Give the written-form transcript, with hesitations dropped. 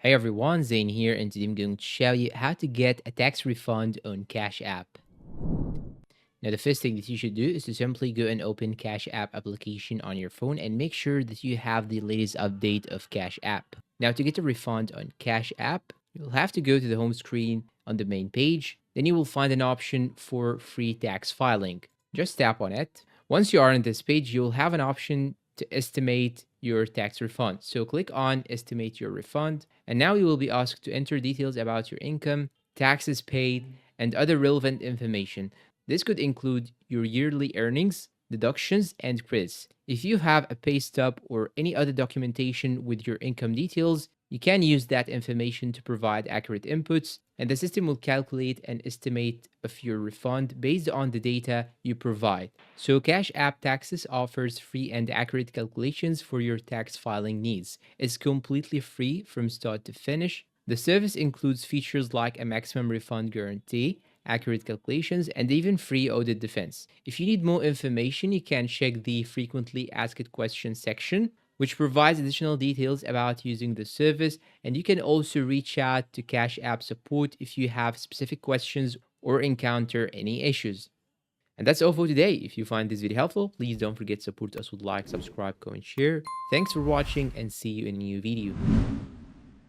Hey everyone, Zane here, and today I'm going to show you how to get a tax refund on Cash App. Now, the first thing that you should do is to simply go and open Cash App application on your phone and make sure that you have the latest update of Cash App. Now, to get a refund on Cash App, you'll have to go to the home screen on the main page. Then you will find an option for free tax filing. Just tap on it. Once you are on this page, you'll have an option to estimate your tax refund. So click on estimate your refund. And now you will be asked to enter details about your income, taxes paid, and other relevant information. This could include your yearly earnings, deductions, and credits. If you have a pay stub or any other documentation with your income details, you can use that information to provide accurate inputs, and the system will calculate an estimate of your refund based on the data you provide. So, Cash App Taxes offers free and accurate calculations for your tax filing needs. It's completely free from start to finish. The service includes features like a maximum refund guarantee, accurate calculations, and even free audit defense. If you need more information, you can check the frequently asked questions section, which provides additional details about using the service. And you can also reach out to Cash App support if you have specific questions or encounter any issues. And that's all for today. If you find this video helpful, please don't forget to support us with like, subscribe, comment, share. Thanks for watching and see you in a new video.